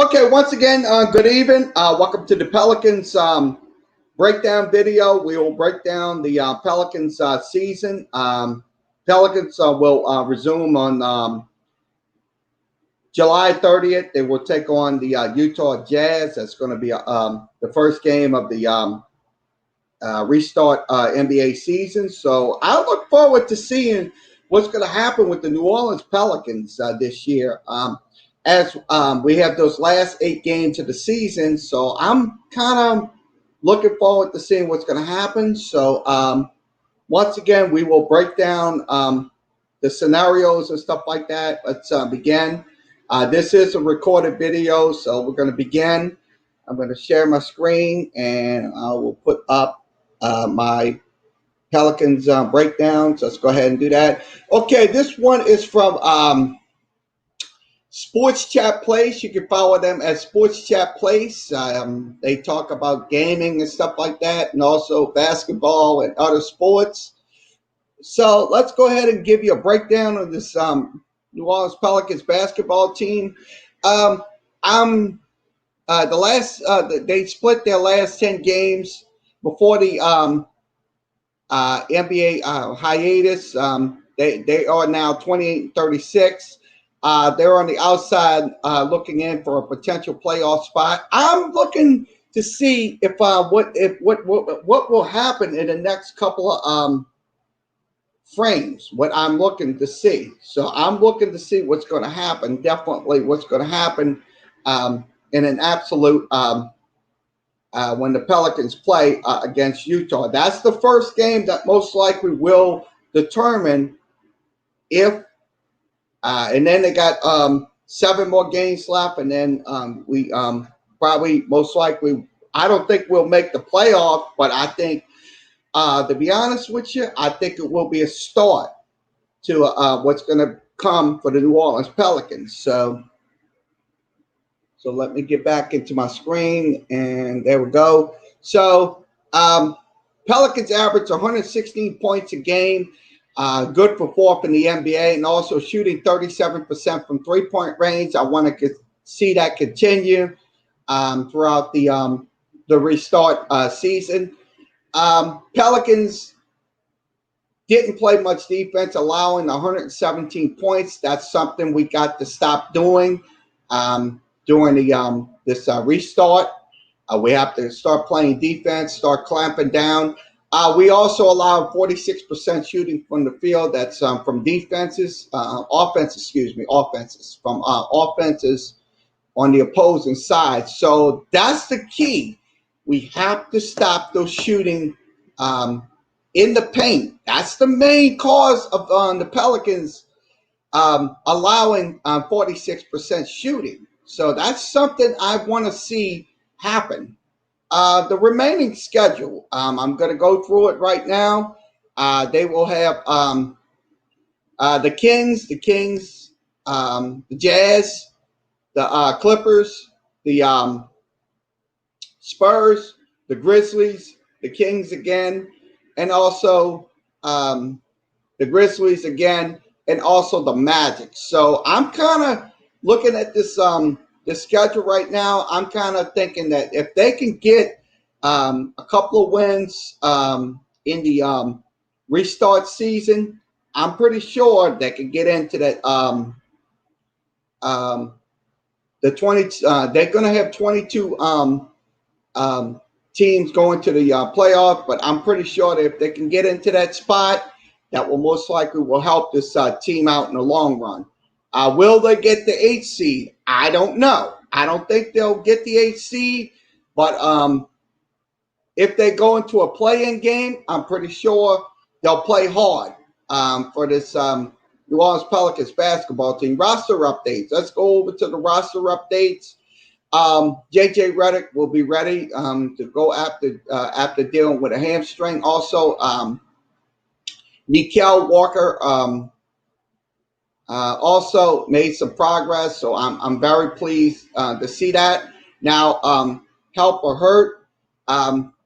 Okay, once again, good evening. Welcome to the Pelicans breakdown video. We will break down the Pelicans season. Pelicans will resume on July 30th. They will take on the Utah Jazz. That's going to be the first game of the restart NBA season. So I look forward to seeing what's going to happen with the New Orleans Pelicans this year. As we have those last 8 games of the season, so I'm kind of looking forward to seeing what's going to happen. So once again, we will break down the scenarios and stuff like that. Let's begin. This is a recorded video, so we're going to begin. I'm going to share my screen, and I will put up my Pelicans breakdown. So let's go ahead and do that. Okay, this one is from Sports Chat Place. You can follow them at Sports Chat Place. They talk about gaming and stuff like that, and also basketball and other sports. So let's go ahead and give you a breakdown of this New Orleans Pelicans basketball team. They split their last 10 games before the NBA hiatus. They are now 28-36. They're on the outside looking in for a potential playoff spot. I'm looking to see if what will happen in the next couple of frames. What I'm looking to see. So I'm looking to see what's going to happen. Definitely, what's going to happen in an absolute when the Pelicans play against Utah. That's the first game that most likely will determine if. And then they got 7 more games left, and then we probably most likely. I don't think we'll make the playoff, but I think, to be honest with you, I think it will be a start to what's going to come for the New Orleans Pelicans. So let me get back into my screen, and there we go. So Pelicans average 116 points a game. Good for 4th in the NBA, and also shooting 37% from three-point range. I want to see that continue throughout the restart season. Pelicans didn't play much defense, allowing 117 points. That's something we got to stop doing during the this restart. We have to start playing defense, start clamping down. We also allowed 46% shooting from the field. That's from offenses from offenses on the opposing side. So that's the key. We have to stop those shooting in the paint. That's the main cause of the Pelicans allowing 46% shooting. So that's something I want to see happen. The remaining schedule, I'm going to go through it right now. They will have the Kings, the Jazz, the Clippers, the Spurs, the Grizzlies, the Kings again, and also the Grizzlies again, and also the Magic. So I'm kind of looking at this the schedule right now. I'm kind of thinking that if they can get a couple of wins in the restart season, I'm pretty sure they can get into that the 20. They're going to have 22 teams going to the playoff, but I'm pretty sure that if they can get into that spot, that will most likely will help this team out in the long run. Will they get the 8th seed? I don't know. I don't think they'll get the 8th seed, but if they go into a play-in game, I'm pretty sure they'll play hard for this New Orleans Pelicans basketball team. Roster updates. Let's go over to the roster updates. JJ Redick will be ready to go after dealing with a hamstring. Also, Nickel Walker also made some progress, so I'm very pleased to see that. Now, help or hurt,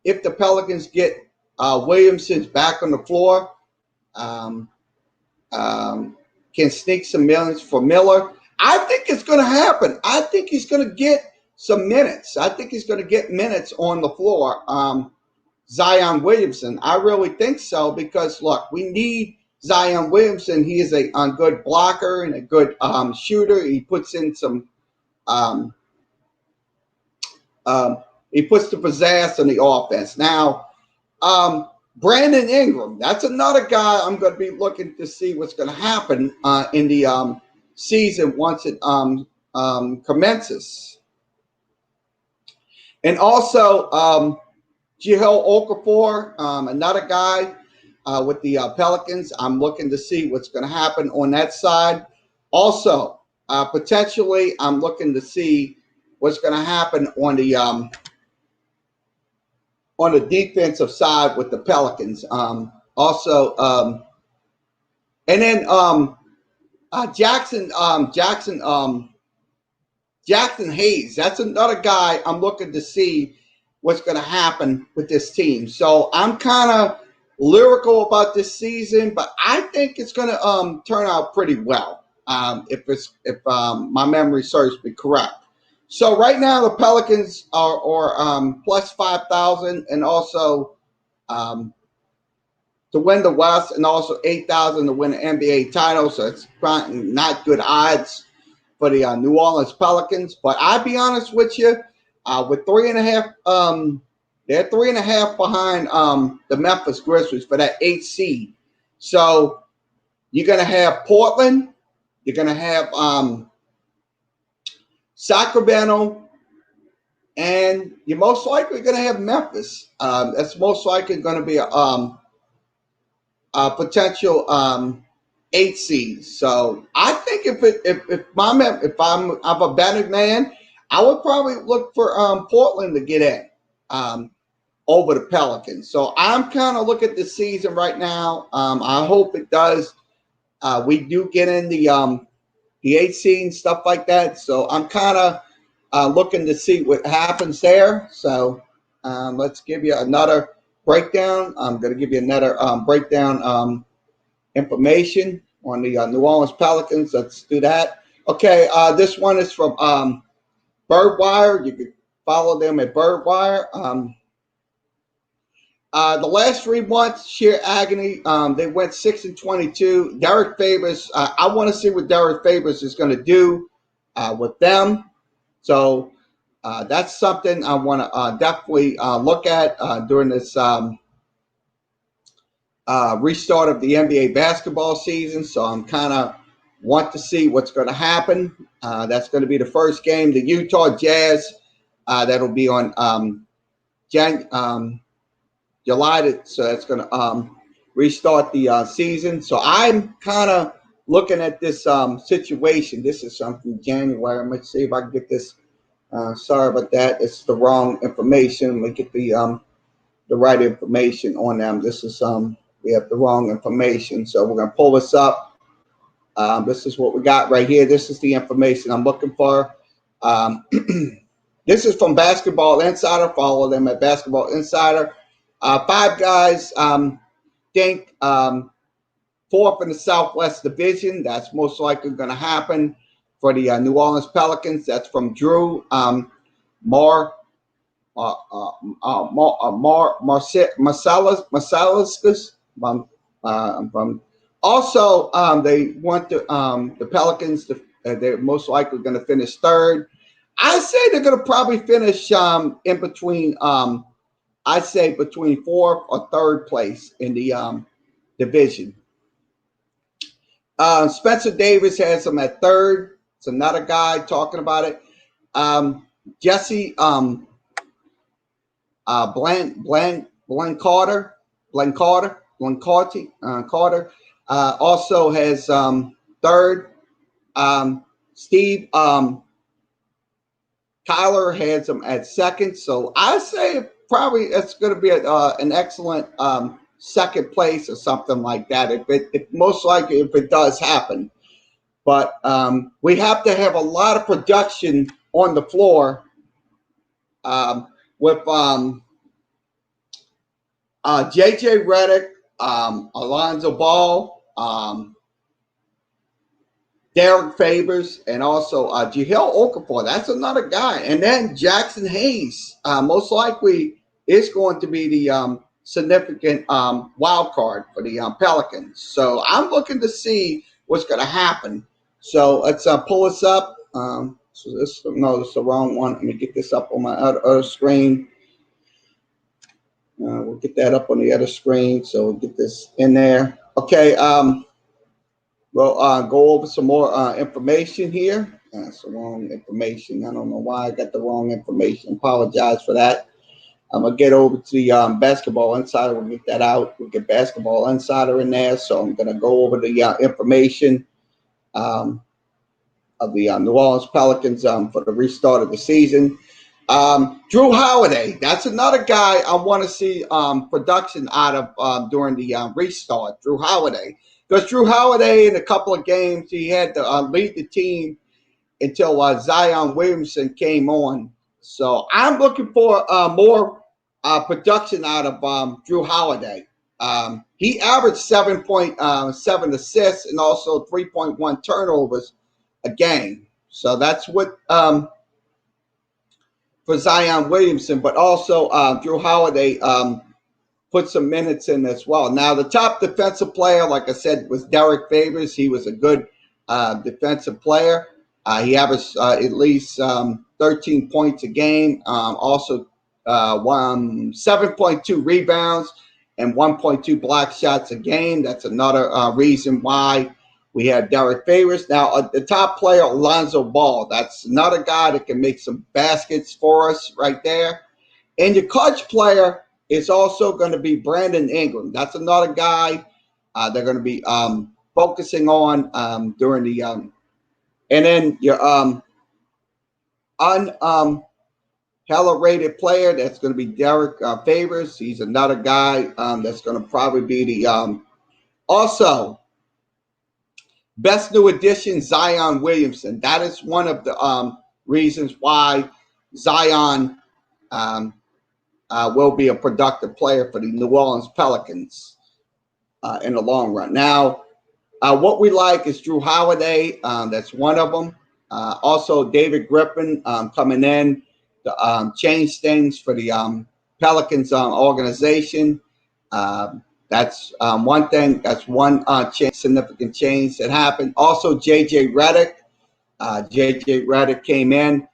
if the Pelicans get Williamson back on the floor, can sneak some millions for Miller. I think it's going to happen. I think he's going to get some minutes. I think he's going to get minutes on the floor. Zion Williamson. I really think so because look, we need Zion Williamson. He is a good blocker and a good shooter. He puts in some. Um, he puts the pizzazz on the offense. Now, Brandon Ingram. That's another guy I'm going to be looking to see what's going to happen in the season once it commences. And also, Jahlil Okafor, another guy with the Pelicans. I'm looking to see what's going to happen on that side. Also, potentially, I'm looking to see what's going to happen on the defensive side with the Pelicans. And then Jackson Hayes. That's another guy I'm looking to see what's going to happen with this team. So I'm kind of lyrical about this season, but I think it's going to turn out pretty well if my memory serves me correct. So right now the Pelicans are plus 5,000, and also um, to win the West, and also 8,000 to win the NBA title. So it's not good odds for the New Orleans Pelicans. But I'll be honest with you, with 3.5, they're 3.5 behind the Memphis Grizzlies for that 8th seed. So you're going to have Portland, you're going to have Sacramento, and you're most likely going to have Memphis. That's most likely going to be a potential 8 seeds. So I think if I'm a betting man, I would probably look for Portland to get in over the Pelicans. So I'm kind of looking at the season right now. I hope it does. We do get in the 8 seed and stuff like that. So I'm kind of looking to see what happens there. So let's give you another breakdown. I'm going to give you another breakdown information on the New Orleans Pelicans. Let's do that. Okay, this one is from Birdwire. You can follow them at Birdwire. The last 3 months, sheer agony. They went 6-22. Derek Favors. I want to see what Derek Favors is going to do with them. So that's something I want to definitely look at during this restart of the NBA basketball season. So I'm kind of want to see what's going to happen. That's going to be the first game, the Utah Jazz. That'll be on July. So that's going to restart the season. So I'm kind of looking at this situation. This is something January. Let's see if I can get this. Sorry about that. It's the wrong information. Let me get the right information on them. This is we have the wrong information. So we're going to pull this up. This is what we got right here. This is the information I'm looking for. This is from Basketball Insider. Follow them at Basketball Insider. 5 guys think 4th in the Southwest Division. That's most likely going to happen for the New Orleans Pelicans. That's from Drew Marcellus. Also, they want the Pelicans to. They're most likely going to finish 3rd. I say they're going to probably finish in between. I'd say between 4th or 3rd place in the division. Spencer Davis has them at 3rd. It's another guy talking about it. Jesse Carter also has 3rd. Steve Tyler has him at 2nd. So I say probably it's going to be an excellent 2nd place or something like that. If most likely if it does happen. But we have to have a lot of production on the floor with J.J. Redick, Alonzo Ball, Derek Favors, and also Jahil Okafor. That's another guy. And then Jackson Hayes, most likely is going to be the significant wild card for the Pelicans. So I'm looking to see what's going to happen. So let's pull this up. So this, no, this is the wrong one. Let me get this up on my other screen. We'll get that up on the other screen. So we'll get this in there. Okay. We'll go over some more information here. That's the wrong information. I don't know why I got the wrong information. Apologize for that. I'm going to get over to the Basketball Insider. We'll get that out. We'll get Basketball Insider in there. So I'm going to go over the information of the New Orleans Pelicans for the restart of the season. Drew Holiday, that's another guy I want to see production out of during the restart. Drew Holiday. Because Drew Holiday, in a couple of games, he had to lead the team until Zion Williamson came on. So I'm looking for more production out of Drew Holiday. He averaged 7.7 assists and also 3.1 turnovers a game. So that's what for Zion Williamson, but also Drew Holiday put some minutes in as well. Now, the top defensive player, like I said, was Derek Favors. He was a good defensive player. He averaged at least 13 points a game, also 7.2 rebounds and 1.2 block shots a game. That's another reason why we have Derek Favors. Now, the top player, Alonzo Ball. That's another guy that can make some baskets for us right there. And your clutch player is also going to be Brandon Ingram. That's another guy they're going to be focusing on during the and then your rated player, that's going to be Derek Favors. He's another guy that's going to probably be the also best new addition, Zion Williamson. That is one of the reasons why Zion will be a productive player for the New Orleans Pelicans in the long run. Now, what we like is Drew Holiday. That's one of them. Also, David Griffin coming in to change things for the Pelicans organization. That's one thing. That's one significant change that happened. Also, J.J. Redick. J.J. Redick came in.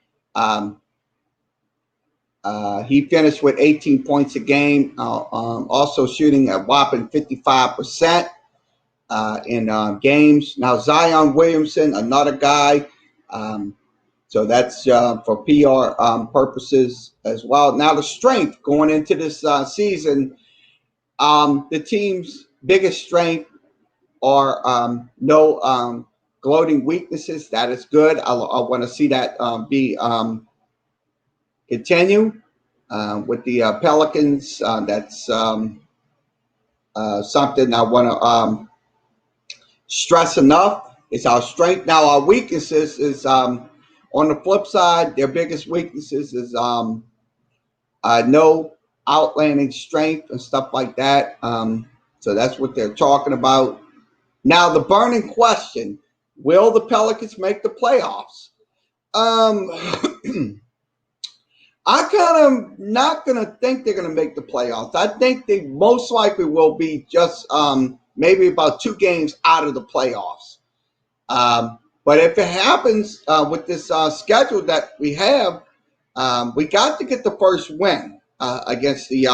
He finished with 18 points a game, also shooting a whopping 55% in games. Now, Zion Williamson, another guy. So that's for PR purposes as well. Now, the strength going into this season, the team's biggest strength are no gloating weaknesses. That is good. I want to see that be continue with the Pelicans. That's something I want to stress enough. It's our strength. Now, our weaknesses is on the flip side, their biggest weaknesses is no outlanding strength and stuff like that. So that's what they're talking about. Now, the burning question, will the Pelicans make the playoffs? I kind of not going to think they're going to make the playoffs. I think they most likely will be just maybe about 2 games out of the playoffs. But if it happens with this schedule that we have, we got to get the first win against the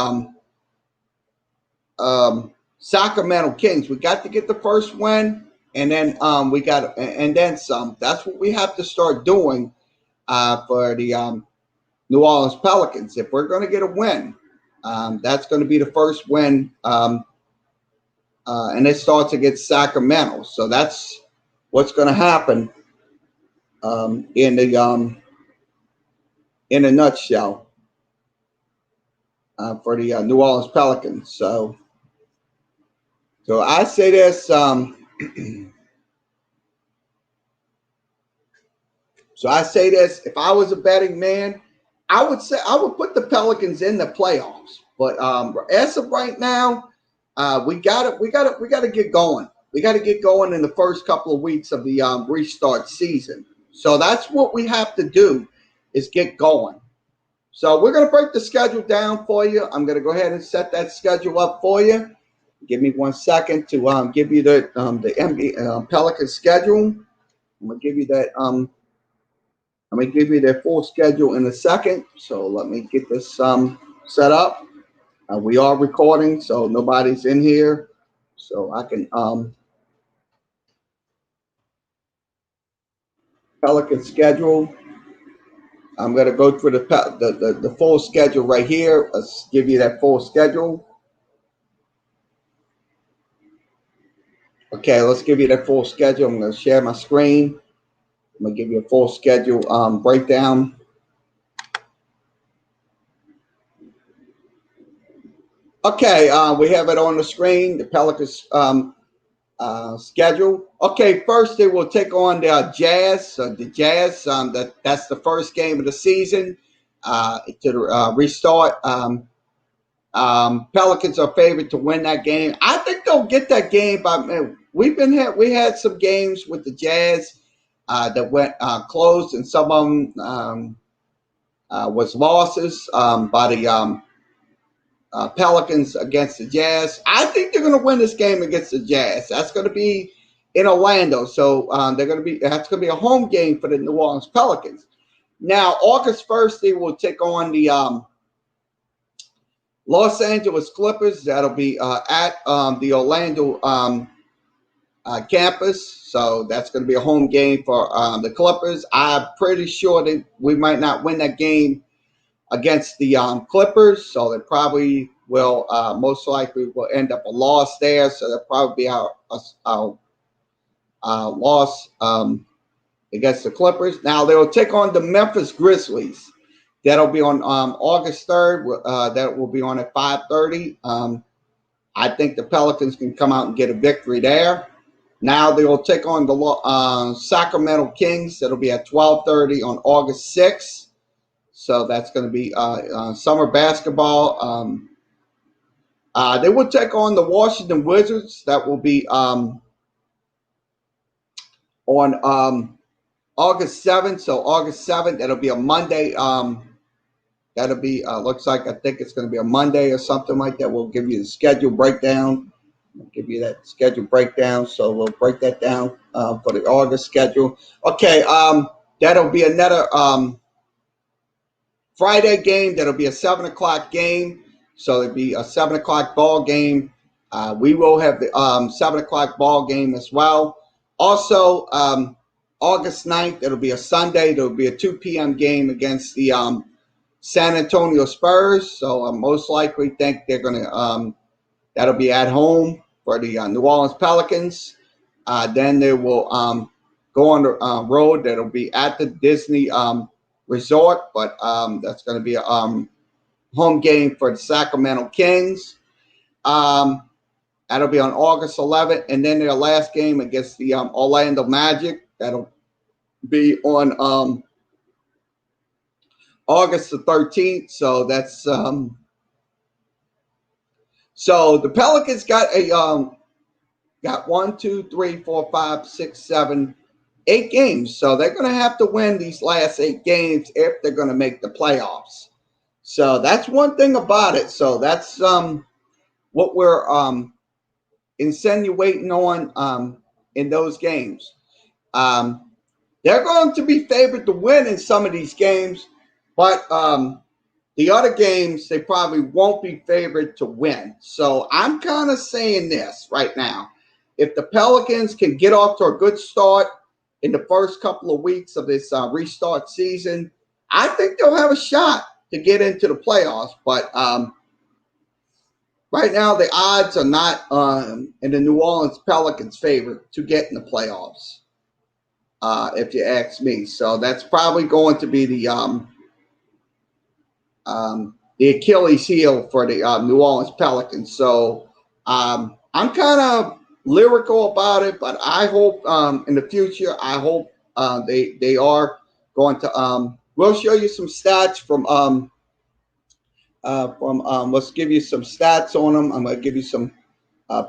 Sacramento Kings. We got to get the first win, and then we got and then some. That's what we have to start doing for the New Orleans Pelicans. If we're going to get a win, that's going to be the first win, and it starts against Sacramento. So that's what's going to happen in a nutshell for the New Orleans Pelicans. So I say this. So I say this. If I was a betting man, I would say I would put the Pelicans in the playoffs. But as of right now, we got to get going. We got to get going in the first couple of weeks of the restart season. So that's what we have to do is get going. So we're going to break the schedule down for you. I'm going to go ahead and set that schedule up for you. Give me 1 second to give you the NBA Pelican schedule. I'm going to give you that. I'm going to give you their full schedule in a second. So let me get this set up. We are recording, so nobody's in here. So I can Pelican schedule. I'm going to go through the full schedule right here. Let's give you that full schedule. Okay, let's give you that full schedule. I'm going to share my screen. I'm going to give you a full schedule breakdown. Okay, we have it on the screen, the Pelicans schedule. Okay, first they will take on the Jazz. The Jazz, that's the first game of the season to restart. Pelicans are favored to win that game. I think they'll get that game. We had some games with the Jazz that went close, and some of them was losses by the Pelicans against the Jazz. I think they're going to win this game against the Jazz. That's going to be in Orlando, so they're going to be. That's going to be a home game for the New Orleans Pelicans. Now, August 1st, they will take on the Los Angeles Clippers. That'll be at the Orlando campus. So that's going to be a home game for the Clippers. I'm pretty sure that we might not win that game against the Clippers. So they probably will most likely will end up a loss there. So that'll probably be our loss against the Clippers. Now they will take on the Memphis Grizzlies. That'll be on August 3rd. That will be on at 5:30. I think the Pelicans can come out and get a victory there. Now they will take on the Sacramento Kings. That'll be at 12:30 on August 6th. So that's going to be summer basketball. They will take on the Washington Wizards. That will be on August 7th. So August 7th, that'll be a Monday. That'll be, looks like, I think it's going to be a Monday or something like that. We'll give you the schedule breakdown. We'll give you that schedule breakdown. So we'll break that down for the August schedule. Okay, that'll be another Friday game. That'll be a 7 o'clock game. So it'll be a 7 o'clock ball game. We will have the 7 o'clock ball game as well. Also, August 9th, it'll be a Sunday. There'll be a 2 p.m. game against the San Antonio Spurs. So I most likely think they're going to, that'll be at home for the New Orleans Pelicans. Then they will go on the road. That'll be at the Disney Resort, but that's going to be a home game for the Sacramento Kings. That'll be on August 11th. And then their last game against the Orlando Magic. That'll be on August the 13th. So that's so the Pelicans got got 1, 2, 3, 4, 5, 6, 7, 8 games. So they're going to have to win these last 8 games if they're going to make the playoffs. So that's one thing about it. So that's what we're insinuating on in those games. They're going to be favored to win in some of these games, but the other games, they probably won't be favored to win. So I'm kind of saying this right now. If the Pelicans can get off to a good start in the first couple of weeks of this restart season, I think they'll have a shot to get into the playoffs. But right now, the odds are not in the New Orleans Pelicans' favor to get in the playoffs, if you ask me. So that's probably going to be the Achilles heel for the New Orleans Pelicans. So I'm kind of lyrical about it, but I hope in the future, I hope they are going to. We'll show you some stats from let's give you some stats on them. I'm going to give you some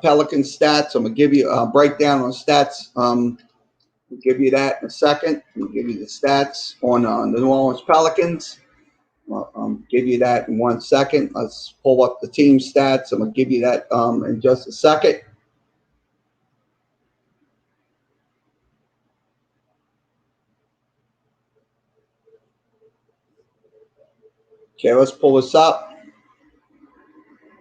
Pelican stats. I'm gonna give you a breakdown on stats. I'll give you that in a second. I'll give you the stats on the New Orleans Pelicans. I'll give you that in 1 second. Let's pull up the team stats. I'm gonna give you that in just a second. Okay, let's pull this up.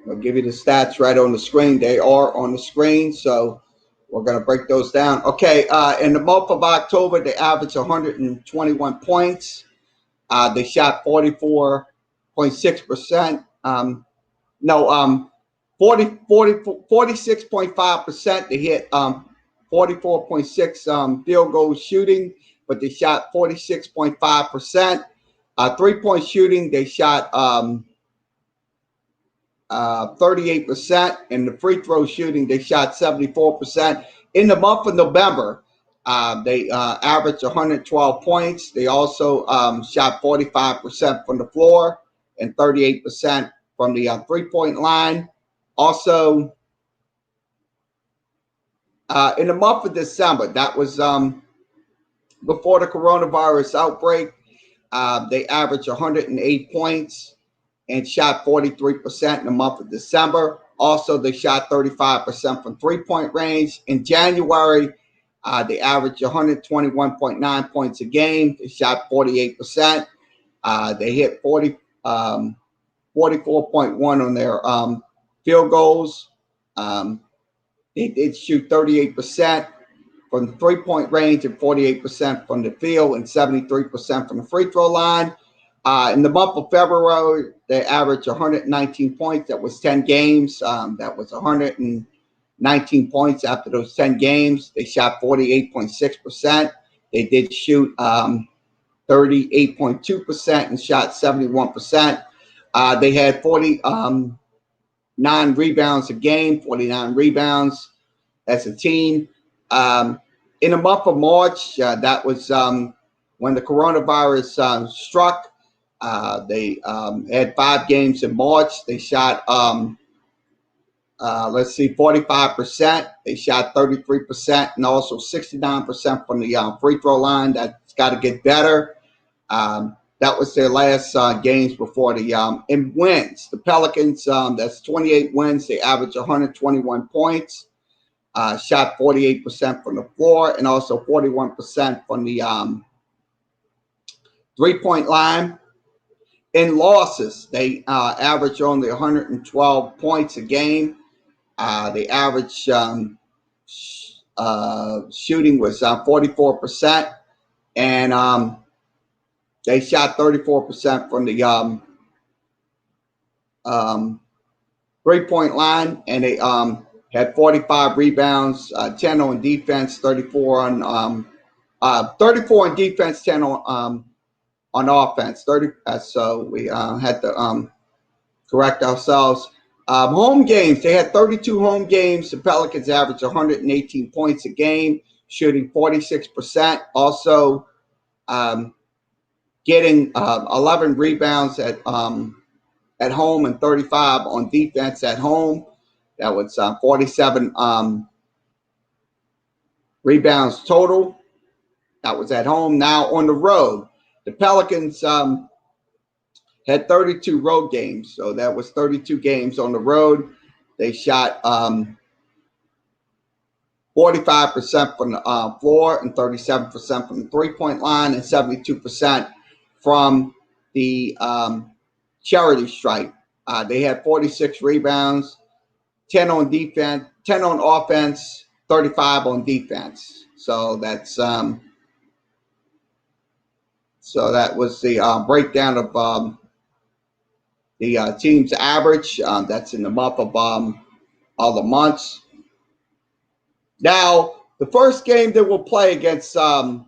I'll give you the stats right on the screen. They are on the screen, so we're going to break those down. Okay, in the month of October, they averaged 121 points. They shot 44.6%. 46.5%. They hit 44.6 field goal shooting, but they shot 46.5%. 3-point shooting, they shot 38%. In the free throw shooting, they shot 74%. In the month of November, they averaged 112 points. They also shot 45% from the floor and 38% from the 3-point line. Also, in the month of December, that was before the coronavirus outbreak, they averaged 108 points and shot 43% in the month of December. Also, they shot 35% from 3-point range. In January, they averaged 121.9 points a game. They shot 48%. They hit 44.1 on their field goals. They did shoot 38% from the 3-point range and 48% from the field and 73% from the free throw line. In the month of February, they averaged 119 points. That was 10 games. That was 119 points after those 10 games. They shot 48.6%. They did shoot 38.2% and shot 71%. They had 49 rebounds a game, 49 rebounds as a team. In the month of March, that was when the coronavirus struck. They had 5 games in March. They shot, 45%. They shot 33% and also 69% from the free throw line. That's got to get better. That was their last games before the in wins. The Pelicans, that's 28 wins. They averaged 121 points. Shot 48% from the floor and also 41% from the 3-point line. In losses, they average only 112 points a game. The average shooting was 44%, and they shot 34% from the 3-point line, and they had 45 rebounds, 10 on defense, 34 on 10 on offense. 30. So we had to correct ourselves. Home games, they had 32 home games. The Pelicans averaged 118 points a game, shooting 46%. Also getting 11 rebounds at home and 35 on defense at home. That was 47 rebounds total. That was at home. Now on the road, the Pelicans had 32 road games. So that was 32 games on the road. They shot 45% from the floor and 37% from the 3-point line and 72% from the charity stripe. They had 46 rebounds, 10 on defense, 10 on offense, 35 on defense. So that's so that was the breakdown of the team's average. That's in the month of all the months. Now, the first game that we'll play against that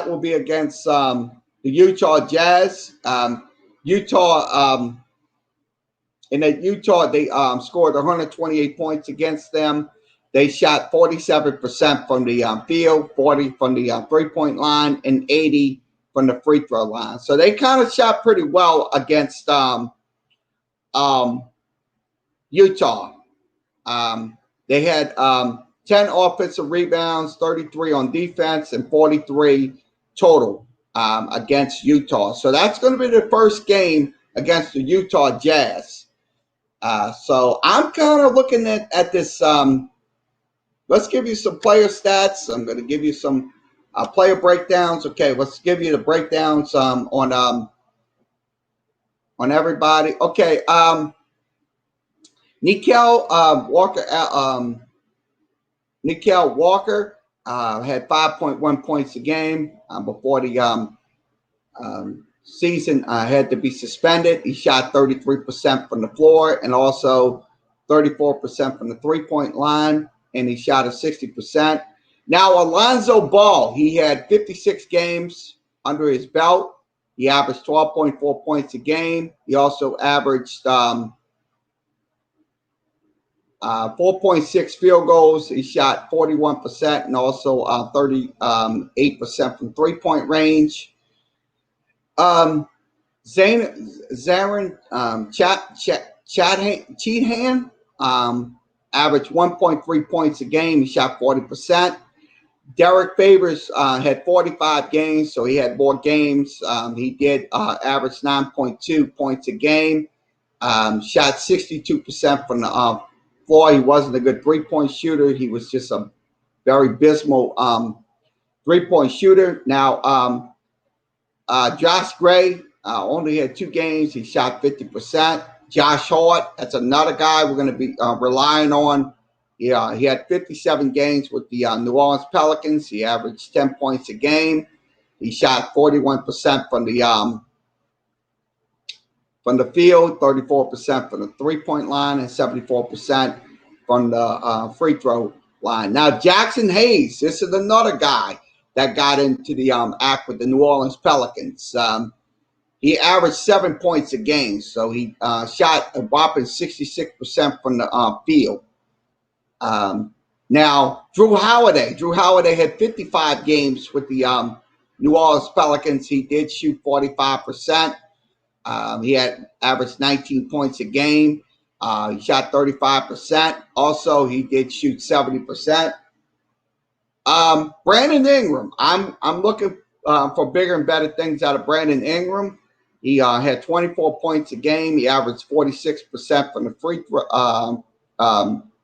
will be against the Utah Jazz. Utah in Utah, they scored 128 points against them. They shot 47% from the field, 40 from the 3-point line, and 80 from the free throw line. So they kind of shot pretty well against Utah. They had 10 offensive rebounds, 33 on defense, and 43 total against Utah. So that's going to be the first game against the Utah Jazz. So I'm kind of looking at this. Let's give you some player stats. I'm going to give you some player breakdowns. Okay, let's give you the breakdowns on everybody. Okay, Nickel Walker had 5.1 points a game before the season had to be suspended. He shot 33% from the floor and also 34% from the three-point line, and he shot at 60%. Now, Alonzo Ball, he had 56 games under his belt. He averaged 12.4 points a game. He also averaged 4.6 field goals. He shot 41% and also 38% from three-point range. Zarin Cheathan averaged 1.3 points a game. He shot 40%. Derek Favors had 45 games, so he had more games. He did average 9.2 points a game. Shot 62% from the floor. He wasn't a good three-point shooter. He was just a very abysmal three-point shooter. Now, Josh Gray only had 2 games. He shot 50%. Josh Hart, that's another guy we're going to be relying on. Yeah, he had 57 games with the New Orleans Pelicans. He averaged 10 points a game. He shot 41% from the field, 34% from the three-point line, and 74% from the free throw line. Now, Jackson Hayes, this is another guy that got into the act with the New Orleans Pelicans. He averaged 7 points a game, so he shot a whopping 66% from the field. Now, Drew Holiday had 55 games with the New Orleans Pelicans. He did shoot 45%. He had averaged 19 points a game. He shot 35%. Also, he did shoot 70%. Brandon Ingram, I'm looking for bigger and better things out of Brandon Ingram. He had 24 points a game. He averaged 46% from the free throw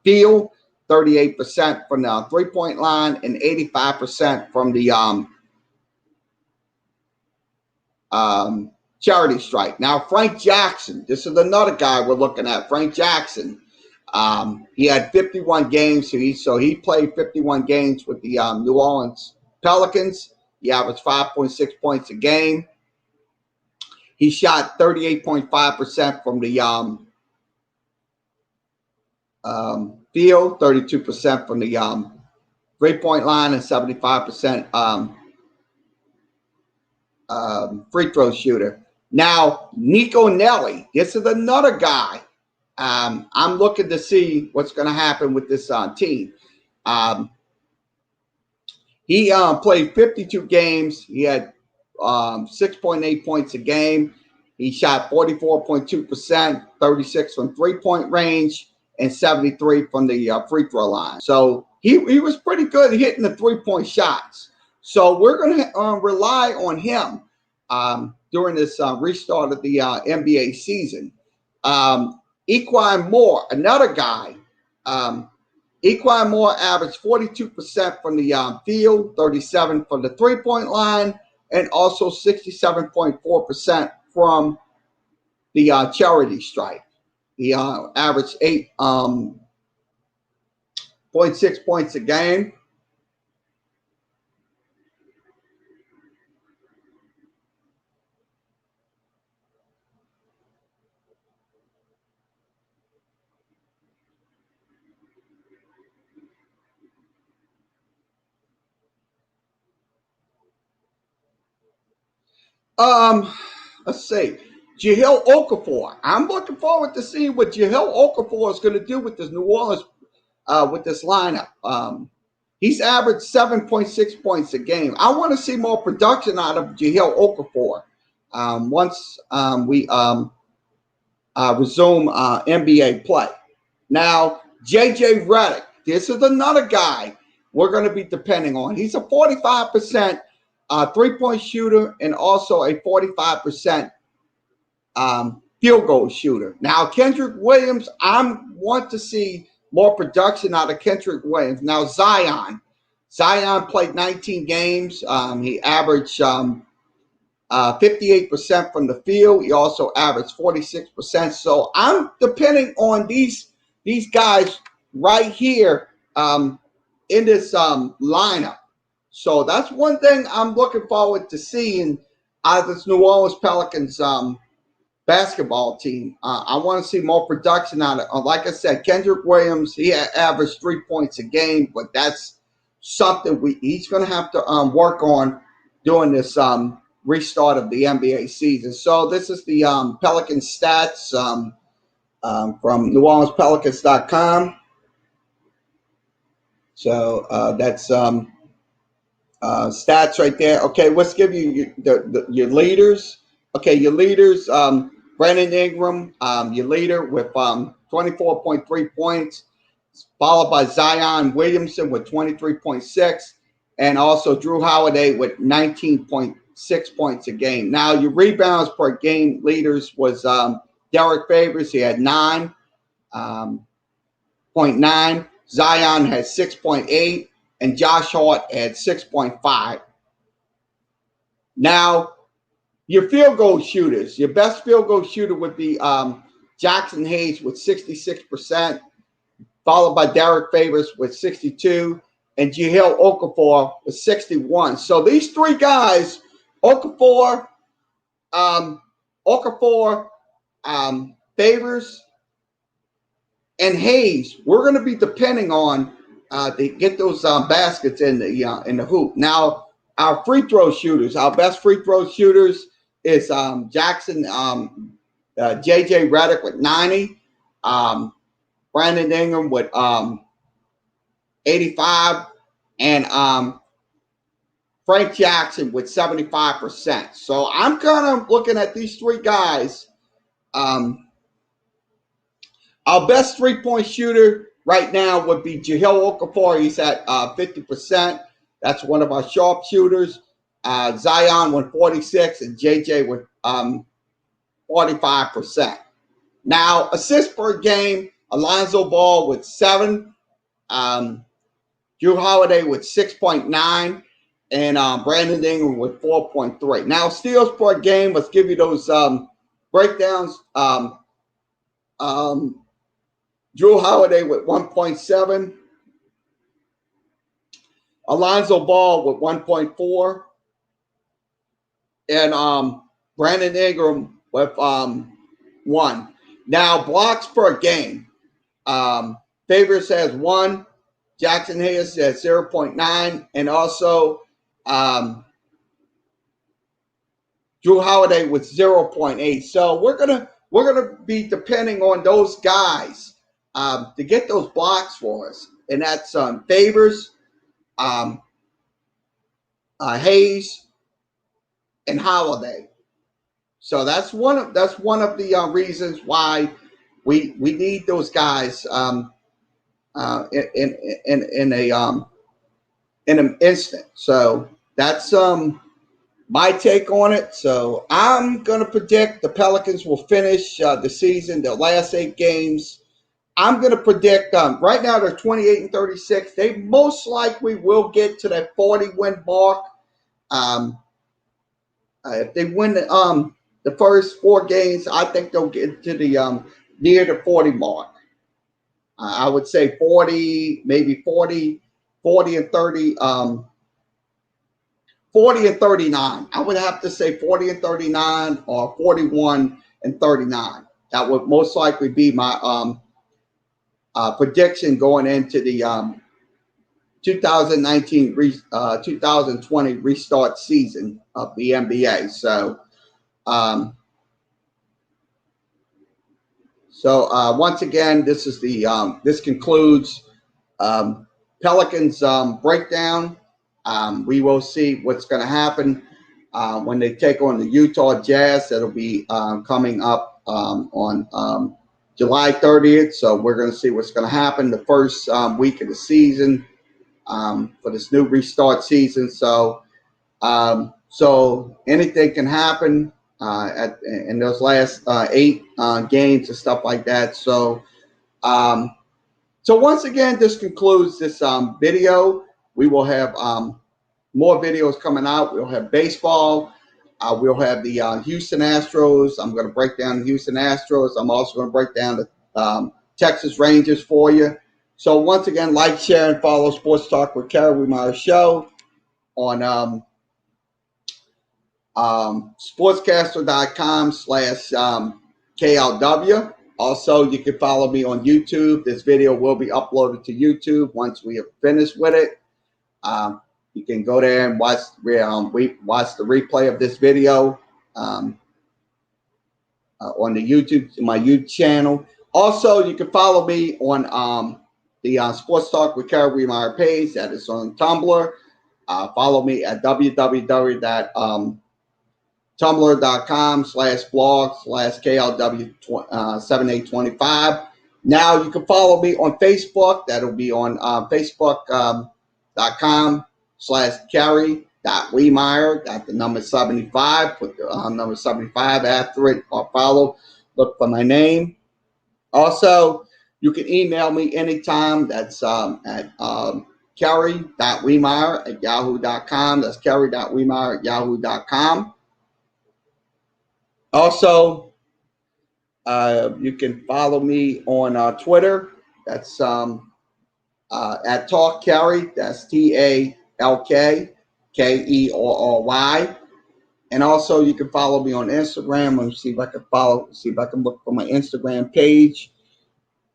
field, 38% from the three-point line, and 85% from the charity stripe. Now, Frank Jackson, this is another guy we're looking at. Frank Jackson, he had 51 games, so he played 51 games with the New Orleans Pelicans. He averaged 5.6 points a game. He shot 38.5% from the field, 32% from the three-point line, and 75% free throw shooter. Now, Nico Nelly, this is another guy. I'm looking to see what's going to happen with this team. He played 52 games. He had 6.8 points a game. He shot 44.2%, 36 from three-point range, and 73 from the free throw line. So he was pretty good hitting the three-point shots. So we're going to rely on him during this restart of the NBA season. Equine Moore, another guy. Equine Moore averaged 42% from the field, 37% from the three-point line, and also 67.4% from the charity stripe. He averaged 8.6 points a game. Let's see. Jahlil Okafor. I'm looking forward to seeing what Jahlil Okafor is going to do with this New Orleans, with this lineup. He's averaged 7.6 points a game. I want to see more production out of Jahlil Okafor once we resume NBA play. Now, JJ Redick. This is another guy we're going to be depending on. He's a 45% three-point shooter and also a 45% field goal shooter. Now, Kendrick Williams, I want to see more production out of Kendrick Williams. Now, Zion played 19 games. He averaged 58% from the field. He also averaged 46%. So I'm depending on these guys right here in this lineup. So that's one thing I'm looking forward to seeing out of this New Orleans Pelicans basketball team. I want to see more production out of it. Like I said, Kendrick Williams, he averaged 3 points a game, but that's something he's going to have to work on during this restart of the NBA season. So this is the Pelicans stats from NewOrleansPelicans.com. So that's stats right there. Okay, let's give you your leaders. Okay, your leaders, Brandon Ingram, your leader with 24.3 points, followed by Zion Williamson with 23.6, and also Drew Holiday with 19.6 points a game. Now, your rebounds per game leaders was Derek Favors. He had 9.9. Zion had 6.8, and Josh Hart had 6.5. Now, your field goal shooters, your best field goal shooter would be Jackson Hayes with 66%, followed by Derek Favors with 62, and Jahlil Okafor with 61. So these three guys, Okafor, Favors, and Hayes, we're going to be depending on to get those baskets in the hoop. Now, our free throw shooters, our best free throw shooters is Jackson, JJ Redick with 90, Brandon Ingram with 85, and Frank Jackson with 75%. So I'm kind of looking at these three guys. Our best three-point shooter right now would be Jahlil Okafor. He's at 50%. That's one of our sharpshooters. Zion with 46 and JJ with 45%. Now, assists per game, Alonzo Ball with 7, Drew Holiday with 6.9, and Brandon Ingram with 4.3. Now, steals per game, let's give you those breakdowns. Drew Holiday with 1.7, Alonzo Ball with 1.4, and Brandon Ingram with 1. Now, blocks per game. Favors has 1, Jackson Hayes has 0.9, and also Drew Holiday with 0.8. So we're gonna be depending on those guys to get those blocks for us, and that's Favors, Hayes, and Holiday. So that's one of the reasons why we need those guys in an instant. So that's my take on it. So I'm going to predict the Pelicans will finish the season, their last 8 games. I'm going to predict right now they're 28-36. They most likely will get to that 40-win mark. If they win the first 4 games, I think they'll get to the near the 40 mark. I would say 40, maybe 40 and 30, 40 and 39. I would have to say 40 and 39 or 41 and 39. That would most likely be my prediction going into the 2020 restart season of the NBA. So, once again, this is the this concludes Pelicans breakdown. We will see what's going to happen when they take on the Utah Jazz. That'll be coming up on July 30th. So we're going to see what's going to happen the first week of the season for this new restart season. So anything can happen in those last 8 games and stuff like that. So once again, this concludes this video. We will have more videos coming out. We'll have baseball. We'll have the Houston Astros. I'm going to break down the Houston Astros. I'm also going to break down the Texas Rangers for you. So once again, like, share, and follow Sports Talk with Kerry Wiemeyer Show on sportscaster.com/KLW. Also, you can follow me on YouTube. This video will be uploaded to YouTube once we have finished with it. You can go there and watch the replay of this video on the my YouTube channel. Also, you can follow me on the Sports Talk with Kerry Wiemeyer page that is on Tumblr. Follow me at www.tumblr.com/blog/KLW7825. Now you can follow me on Facebook. That'll be on Facebook.com/Kerry.Wiemeyer. Got the number 75. Put the number 75 after it or follow. Look for my name. Also, you can email me anytime. That's at Kerry.Wiemeyer@yahoo.com. That's Kerry.Wiemeyer@yahoo.com. Also, you can follow me on Twitter. That's at Talk Kerry. That's TALKKERRY. And also, you can follow me on Instagram. Let me see if I can look for my Instagram page.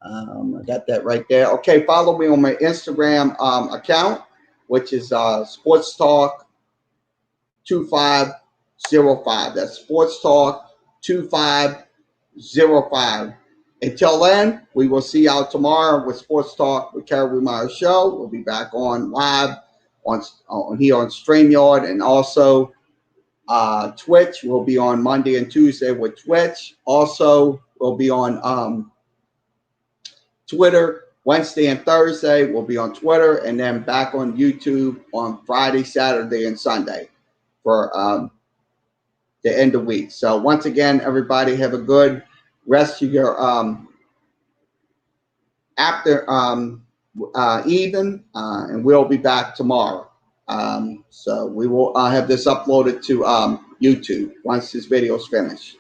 I got that right there. Okay, follow me on my Instagram account, which is Sports Talk 2505. That's Sports Talk 2505. Until then, we will see y'all tomorrow with Sports Talk with Kerry Wiemeyer Show. We'll be back on live on here on StreamYard, and also Twitch. We'll be on Monday and Tuesday with Twitch. Also, we'll be on Twitter Wednesday and Thursday. We'll be on Twitter, and then back on YouTube on Friday, Saturday, and Sunday for the end of the week. So once again, everybody have a good rest of your evening, and we'll be back tomorrow. So we will have this uploaded to YouTube once this video is finished.